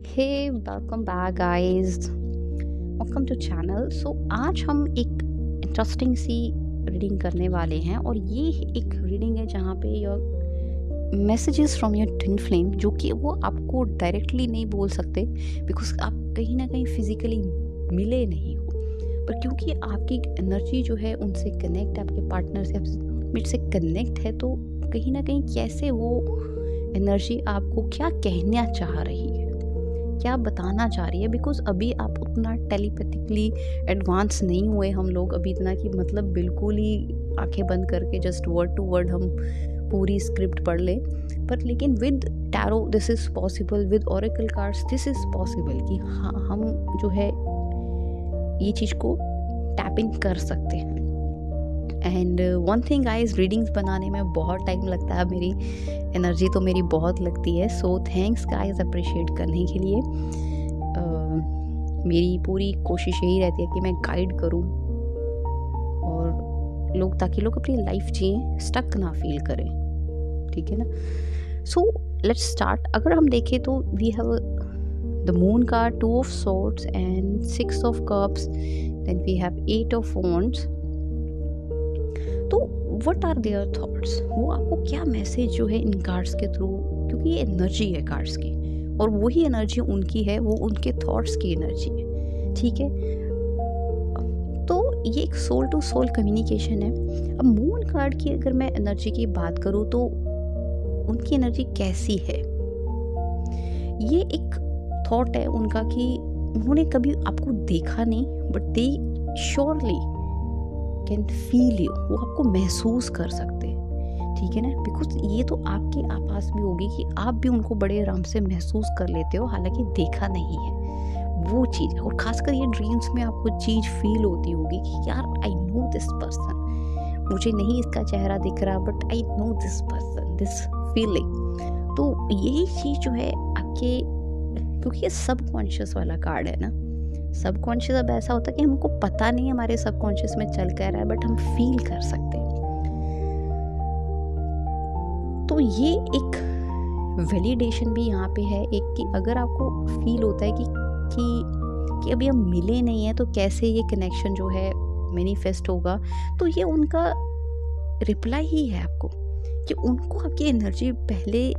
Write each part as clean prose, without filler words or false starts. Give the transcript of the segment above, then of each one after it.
Hey, welcome back guys. Welcome to channel. So आज हम एक इंटरेस्टिंग सी रीडिंग करने वाले हैं और ये एक रीडिंग है जहाँ पे your messages from your twin flame, जो कि वो आपको डायरेक्टली नहीं बोल सकते बिकॉज आप कहीं ना कहीं फिजिकली मिले नहीं हो, पर क्योंकि आपकी एनर्जी जो है उनसे कनेक्ट, आपके पार्टनर से मेट से कनेक्ट है, तो कहीं ना कहीं कैसे वो एनर्जी आपको क्या कहना चाह रही है, क्या बताना चाह रही है। बिकॉज अभी आप उतना टेलीपैथिकली एडवांस नहीं हुए हम लोग अभी इतना कि मतलब बिल्कुल ही आंखें बंद करके जस्ट वर्ड टू वर्ड हम पूरी स्क्रिप्ट पढ़ लें, पर लेकिन with tarot this is possible, with Oracle cards this is possible कि हाँ हम जो है ये चीज़ को टैप इन कर सकते हैं। And one thing guys, readings बनाने में बहुत टाइम लगता है, मेरी एनर्जी तो मेरी बहुत लगती है, सो थैंक्स गाइस अप्रिशिएट करने के लिए। मेरी पूरी कोशिश यही रहती है कि मैं गाइड करूं और लोग, ताकि लोग अपनी लाइफ जिए, स्टक ना फील करें, ठीक है ना। So let's start. अगर हम देखें तो we have the moon card, 2 of swords and 6 of cups, then we have 8 of wands. तो व्हाट आर देयर थॉट्स, वो आपको क्या मैसेज जो है इन कार्ड्स के थ्रू, क्योंकि ये एनर्जी है कार्ड्स की और वही एनर्जी उनकी है, वो उनके थॉट्स की एनर्जी है, ठीक है। तो ये एक सोल टू सोल कम्युनिकेशन है। अब मून कार्ड की अगर मैं एनर्जी की बात करूँ तो उनकी एनर्जी कैसी है, ये एक थॉट है उनका कि उन्होंने कभी आपको देखा नहीं, but they surely can feel you, वो आपको महसूस कर सकते हैं, ठीक है ना। बिकॉज ये तो आपके आपास भी होगी कि आप भी उनको बड़े आराम से महसूस कर लेते हो, हालांकि देखा नहीं है वो चीज़। और खासकर ये ड्रीम्स में आपको चीज़ फील होती होगी कि यार आई नो दिस पर्सन, मुझे नहीं इसका चेहरा दिख रहा but I know this person, this feeling. तो यही चीज़ जो है आपके, क्योंकि ये सबकॉन्शियस वाला कार्ड है ना, सबकॉन्शियस अब ऐसा होता है कि हमको पता नहीं हमारे सबकॉन्शियस में चल कर रहा है, बट हम फील कर सकते हैं। तो ये एक वैलिडेशन भी यहाँ पे है एक, कि अगर आपको फील होता है कि अभी हम मिले नहीं हैं तो कैसे ये कनेक्शन जो है मैनिफेस्ट होगा, तो ये उनका रिप्लाई ही है आपको कि उनको आपकी एनर्जी पहले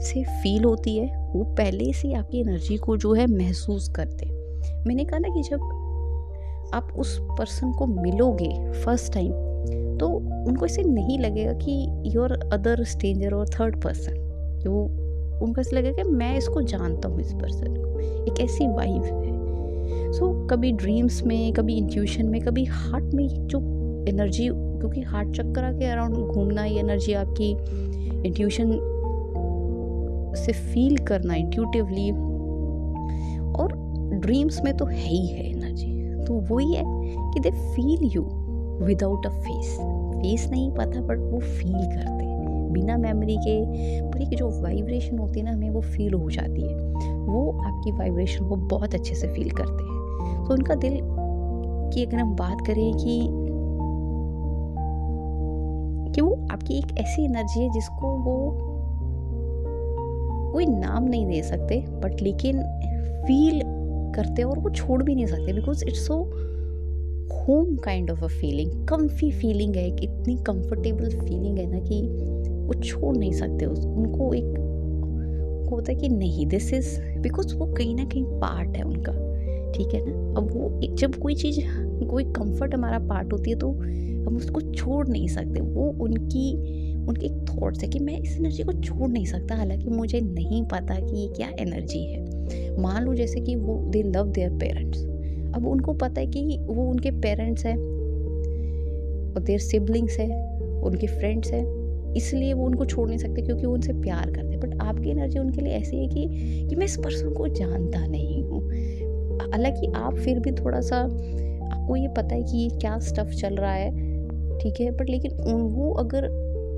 से फील होती है, वो पहले से आपकी एनर्जी को जो है महसूस करते हैं। मैंने कहा ना कि जब आप उस पर्सन को मिलोगे फर्स्ट टाइम तो उनको ऐसे नहीं लगेगा कि योर अदर स्ट्रेंजर और थर्ड पर्सन, कि वो उनको ऐसे लगेगा कि मैं इसको जानता हूँ, इस पर्सन को, एक ऐसी वाइब है। सो कभी ड्रीम्स में, कभी इंट्यूशन में, कभी हार्ट में जो एनर्जी, क्योंकि हार्ट चक्र के अराउंड घूमना, ये एनर्जी आपकी इंट्यूशन से फील करना इंट्यूटिवली, और ड्रीम्स में तो है ही है एनर्जी। तो वही है कि they feel you without a face, face नहीं पता बट वो फील करते हैं बिना मेमोरी के, पर एक जो वाइब्रेशन होती है ना, हमें वो फील हो जाती है, वो आपकी वाइब्रेशन को बहुत अच्छे से फील करते हैं। तो उनका दिल की अगर हम बात करें कि वो आपकी एक ऐसी एनर्जी है जिसको वो कोई नाम नहीं दे सकते, बट लेकिन फील करते हैं और वो छोड़ भी नहीं सकते, because it's so home kind of a feeling, comfy feeling है, एक इतनी कंफर्टेबल फीलिंग है ना कि वो छोड़ नहीं सकते उनको। एक होता है कि नहीं, दिस इज, बिकॉज वो कहीं ना कहीं पार्ट है उनका, ठीक है ना। अब वो जब कोई चीज़, कोई कंफर्ट हमारा पार्ट होती है तो हम उसको छोड़ नहीं सकते, वो उनके एक थॉट्स है कि मैं इस एनर्जी को छोड़ नहीं सकता, हालांकि मुझे नहीं पता कि ये क्या एनर्जी है। मान लो जैसे कि वो दे लव देयर पेरेंट्स, अब उनको पता है कि वो उनके पेरेंट्स हैं और देयर सिबलिंग्स हैं, उनके फ्रेंड्स हैं, इसलिए वो उनको छोड़ नहीं सकते क्योंकि वो उनसे प्यार करते हैं। बट आपकी एनर्जी उनके लिए ऐसी है कि मैं इस पर्सन को जानता नहीं हूँ, हालांकि आप फिर भी थोड़ा सा, आपको ये पता है कि ये क्या स्टफ चल रहा है, ठीक है, बट लेकिन वो अगर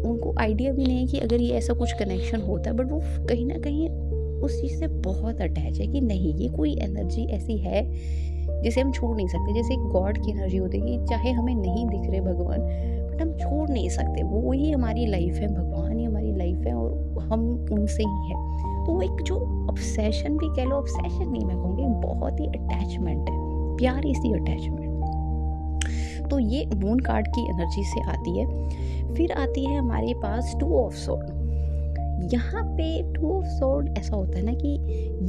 उनको आइडिया भी नहीं है कि अगर ये ऐसा कुछ कनेक्शन होता है, बट वो कहीं ना कहीं उस चीज़ से बहुत अटैच है कि नहीं, ये कोई एनर्जी ऐसी है जिसे हम छोड़ नहीं सकते। जैसे गॉड की एनर्जी होती है कि चाहे हमें नहीं दिख रहे भगवान, बट हम छोड़ नहीं सकते, वो ही हमारी लाइफ है, भगवान ही हमारी लाइफ है और हम उनसे ही हैं। तो एक जो ऑब्सेशन भी कह लो, ऑब्सेशन नहीं मैं कहूँगी, बहुत ही अटैचमेंट है, प्यारी सी अटैचमेंट। तो ये मून कार्ड की एनर्जी से आती है। फिर आती है हमारे पास टू ऑफ सॉर्ड। यहाँ पे टू ऑफ सॉर्ड ऐसा होता है ना कि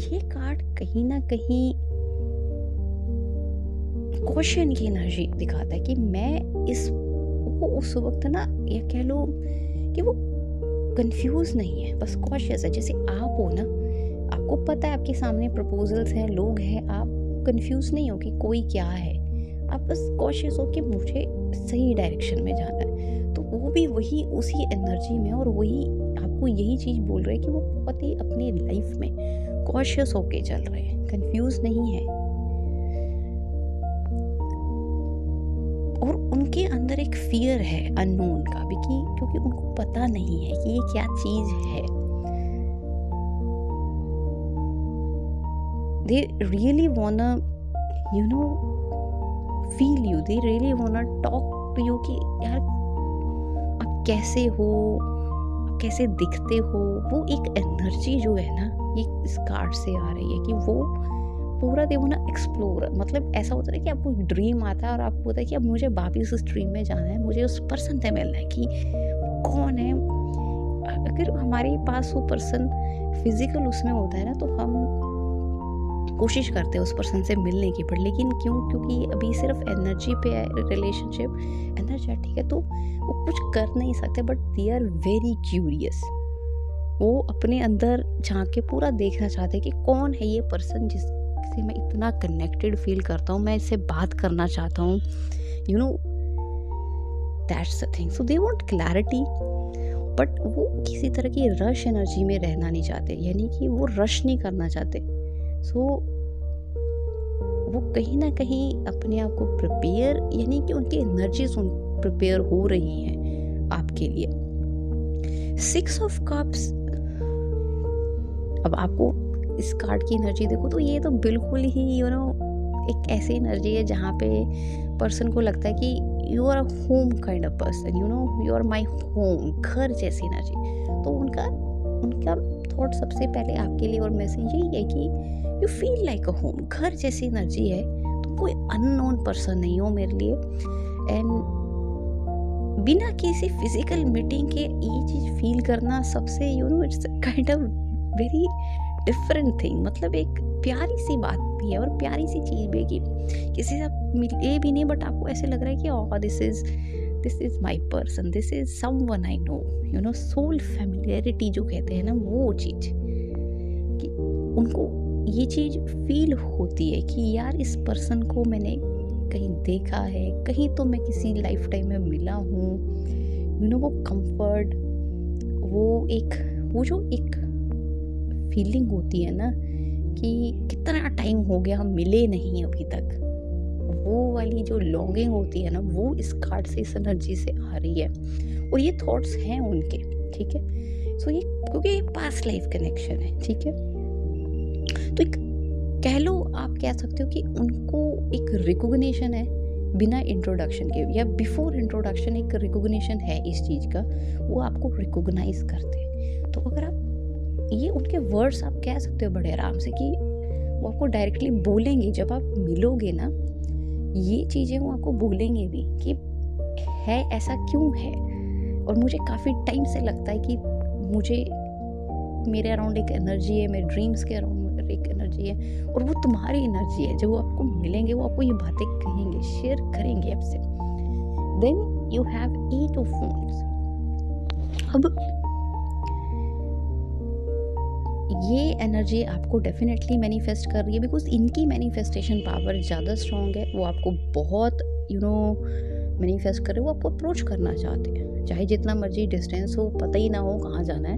ये कार्ड कहीं ना कहीं क्वेश्चन की एनर्जी दिखाता है कि मैं वो उस वक्त ना, या कह लो कि वो कंफ्यूज नहीं है, बस कॉशियस है। जैसे आप हो ना, आपको पता है आपके सामने प्रपोजल्स हैं, लोग हैं, आप कंफ्यूज नहीं हो कि कोई क्या है, आप बस कॉशियस हो कि मुझे सही डायरेक्शन में जाना है। तो वो भी वही उसी एनर्जी में, और वही आपको यही चीज़ बोल रहे हैं कि वो बहुत ही अपनी लाइफ में कॉशियस होके चल रहे हैं, कंफ्यूज नहीं है। और उनके अंदर एक फियर है अननोन का भी, कि क्योंकि उनको पता नहीं है कि ये क्या चीज़ है। They really wanna, you know, feel you. They really wanna talk to you कि यार आप कैसे हो, आप कैसे दिखते हो। वो एक एनर्जी जो है ना, ये इस कार्ड से आ रही है कि वो पूरा दे वो ना एक्सप्लोर, मतलब ऐसा होता है कि आपको एक ड्रीम आता है और आपको होता है कि अब मुझे वापिस उस ड्रीम में जाना है, मुझे उस पर्सन से मिलना है कि कौन है। अगर हमारे पास वो पर्सन फिजिकल उसमें होता है ना, तो हम कोशिश करते हैं उस पर्सन से मिलने की, पर लेकिन क्योंकि अभी सिर्फ एनर्जी पे है, रिलेशनशिप एनर्जेटिक है, तो वो कुछ कर नहीं सकते, but they are very curious. वो अपने अंदर झांक के पूरा देखना चाहते हैं कि कौन है ये पर्सन जिससे मैं इतना कनेक्टेड फील करता हूँ, मैं इससे बात करना चाहता हूँ, you know, that's the thing. So they want clarity, but वो किसी तरह की रश एनर्जी में रहना नहीं चाहते, यानी कि वो रश नहीं करना चाहते। सो वो कहीं ना कहीं अपने आप को प्रिपेयर, यानी कि उनकी एनर्जीज प्रिपेयर हो रही हैं आपके लिए। 6 ऑफ कप्स, अब आपको इस कार्ड की एनर्जी देखो तो ये तो बिल्कुल ही यू नो एक ऐसी एनर्जी है जहाँ पे पर्सन को लगता है कि you are a home kind of person, you know, you are my home, घर जैसी एनर्जी। तो उनका थॉट सबसे पहले आपके लिए और मैसेज यही है कि you feel like a home, घर जैसी एनर्जी है। तो कोई अननोन पर्सन नहीं हो मेरे लिए, एंड बिना किसी फिजिकल मीटिंग के ये चीज़ फील करना सबसे you know it's kind of very different thing. मतलब एक प्यारी सी बात भी है और प्यारी सी चीज़ भी है कि किसी से आप मिले भी नहीं, बट आपको ऐसे लग रहा है कि oh this is my person, this is someone I know, you know, soul familiarity जो कहते हैं ना, वो चीज़ कि उनको ये चीज़ फील होती है कि यार इस पर्सन को मैंने कहीं देखा है, कहीं तो मैं किसी लाइफ टाइम में मिला हूँ, यू नो, वो कंफर्ट, वो जो एक फीलिंग होती है ना कि कितना टाइम हो गया हम मिले नहीं अभी तक, वो वाली जो लॉन्गिंग होती है ना, वो इस कार्ड से, इस एनर्जी से आ रही है। और ये थॉट्स हैं उनके, ठीक है। सो ये क्योंकि ये पास्ट लाइफ कनेक्शन है, ठीक है। तो एक कह लो, आप कह सकते हो कि उनको एक रिकॉग्निशन है बिना इंट्रोडक्शन के, या बिफोर इंट्रोडक्शन एक रिकॉग्निशन है इस चीज़ का, वो आपको रिकॉग्नाइज करते हैं। तो अगर आप ये उनके वर्ड्स आप कह सकते हो बड़े आराम से कि वो आपको डायरेक्टली बोलेंगे, जब आप मिलोगे ना ये चीज़ें वो आपको बोलेंगे भी कि है ऐसा क्यों है। और मुझे काफ़ी टाइम से लगता है कि मुझे मेरे अराउंड एक एनर्जी है, मेरे ड्रीम्स के अराउंड एक एनर्जी है, और वो तुम्हारी एनर्जी है। जब वो आपको मिलेंगे वो आपको ये बातें कहेंगे, शेयर करेंगे आपसे। Then you have 8 of wands। अब ये एनर्जी आपको डेफिनेटली मैनिफेस्ट कर रही है, बिकॉज इनकी मैनिफेस्टेशन पावर ज़्यादा स्ट्रॉन्ग है। वो आपको बहुत यू नो मैनिफेस्ट कर रहे, वो आपको अप्रोच करना चाहते हैं, चाहे जितना मर्जी डिस्टेंस हो, पता ही ना हो कहाँ जाना है,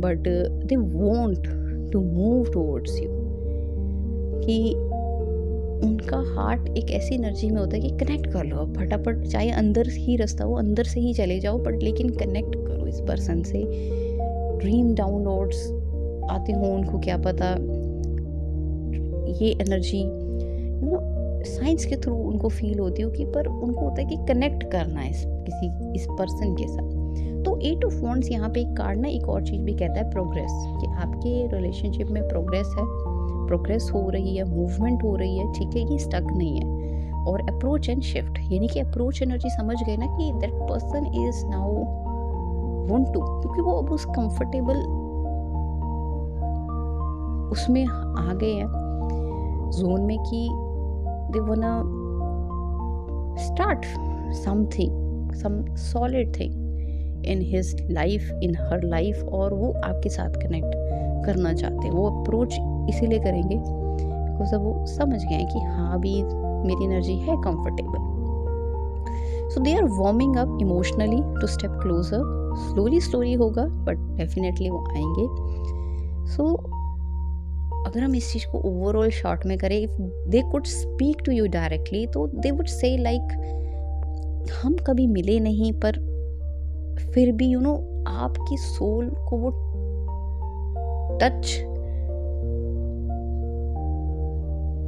but they want to move towards you. कि उनका हार्ट एक ऐसी एनर्जी में होता है कि कनेक्ट कर लो, फटाफट, चाहे अंदर ही रास्ता हो अंदर से ही चले जाओ, बट लेकिन कनेक्ट करो इस पर्सन से। ड्रीम डाउनलोड्स आते हो उनको, क्या पता ये एनर्जी यू नो साइंस के थ्रू उनको फील होती हो कि, पर उनको होता है कि कनेक्ट करना है इस पर्सन के साथ। तो 8 ऑफ वॉन्ड्स यहाँ पे एक कार्ड ना एक और चीज़ भी कहता है, प्रोग्रेस, कि आपके रिलेशनशिप में प्रोग्रेस है, प्रोग्रेस हो रही है, मूवमेंट हो रही है, ठीक है, ये स्टक नहीं है। और अप्रोच एंड शिफ्ट, यानी कि अप्रोच एनर्जी समझ गए ना कि that person is now want to, क्योंकि वो अब उस कंफर्टेबल उसमें आ गए हैं जोन में कि they wanna start something, some solid thing in his life, in her life, और वो आपके साथ कनेक्ट करना चाहते हैं। वो अप्रोच इसीलिए करेंगे बिकॉज अब वो समझ गए हैं कि हाँ अभी मेरी एनर्जी है comfortable. So they are warming up emotionally to step closer, slowly होगा बट डेफिनेटली वो आएंगे। सो अगर हम इस चीज़ को ओवरऑल शॉर्ट में करें, if they could speak to you directly तो दे वुड से लाइक हम कभी मिले नहीं पर फिर भी यू नो आपकी सोल को वो टच,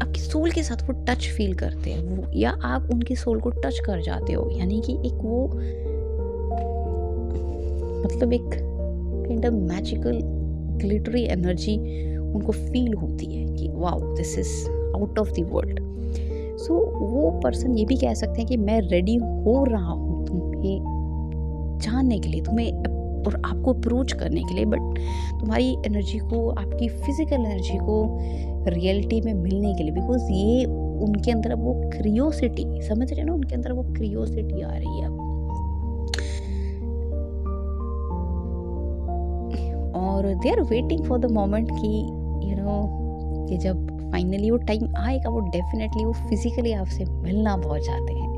आपकी सोल के साथ वो टच फील करते हैं वो, या आप उनकी सोल को टच कर जाते हो, यानी कि एक वो मतलब एक kind of magical glittery energy उनको फील होती है कि wow this is out of the world. So वो पर्सन ये भी कह सकते हैं कि मैं रेडी हो रहा हूँ तुम्हें जानने के लिए, तुम्हें और आपको अप्रोच करने के लिए, बट तुम्हारी एनर्जी को, आपकी फिजिकल एनर्जी को रियलिटी में मिलने के लिए, बिकॉज ये उनके अंदर अब वो क्रियोसिटी, समझ रहे हैं ना, उनके अंदर वो क्रियोसिटी आ रही है अब। और they are waiting for the moment कि यू नो कि जब फाइनली वो टाइम आएगा वो डेफिनेटली वो फिजिकली आपसे मिलना बहुत चाहते हैं।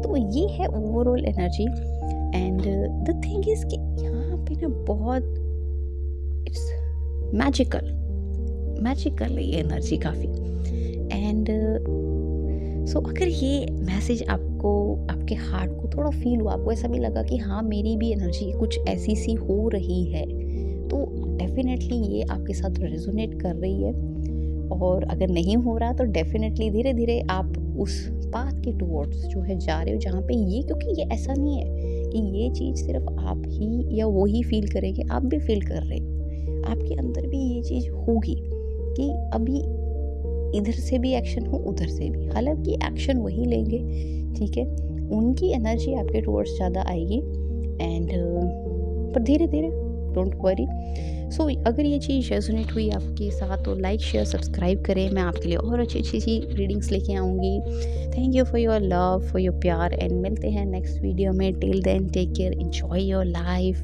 तो ये है overall energy. And the thing is कि यहाँ पे ना बहुत इट्स मैजिकल ये एनर्जी काफ़ी। एंड सो अगर ये मैसेज आपको, आपके हार्ट को थोड़ा फील हुआ, आपको ऐसा भी लगा कि हाँ मेरी भी एनर्जी कुछ ऐसी सी हो रही है, तो डेफिनेटली ये आपके साथ रेजोनेट कर रही है। और अगर नहीं हो रहा तो डेफिनेटली धीरे धीरे आप उस पाथ के टुवर्ड्स जो है जा रहे हो, जहाँ पे ये, क्योंकि ये ऐसा नहीं है कि ये चीज़ सिर्फ आप ही या वो ही फील करेंगे, आप भी फील कर रहे हो, आपके अंदर भी ये चीज़ होगी कि अभी इधर से भी एक्शन हो, उधर से भी, हालांकि एक्शन वही लेंगे, ठीक है, उनकी एनर्जी आपके टुवर्ड्स ज़्यादा आएगी। एंड पर धीरे धीरे, डोंट वरी। सो अगर ये चीज़ रेजोनेट हुई आपके साथ तो लाइक शेयर सब्सक्राइब करें, मैं आपके लिए और अच्छी अच्छी सी रीडिंग्स लेके आऊँगी। Thank you for your love, for your प्यार, एंड मिलते हैं नेक्स्ट वीडियो में। Till then take care, enjoy your life.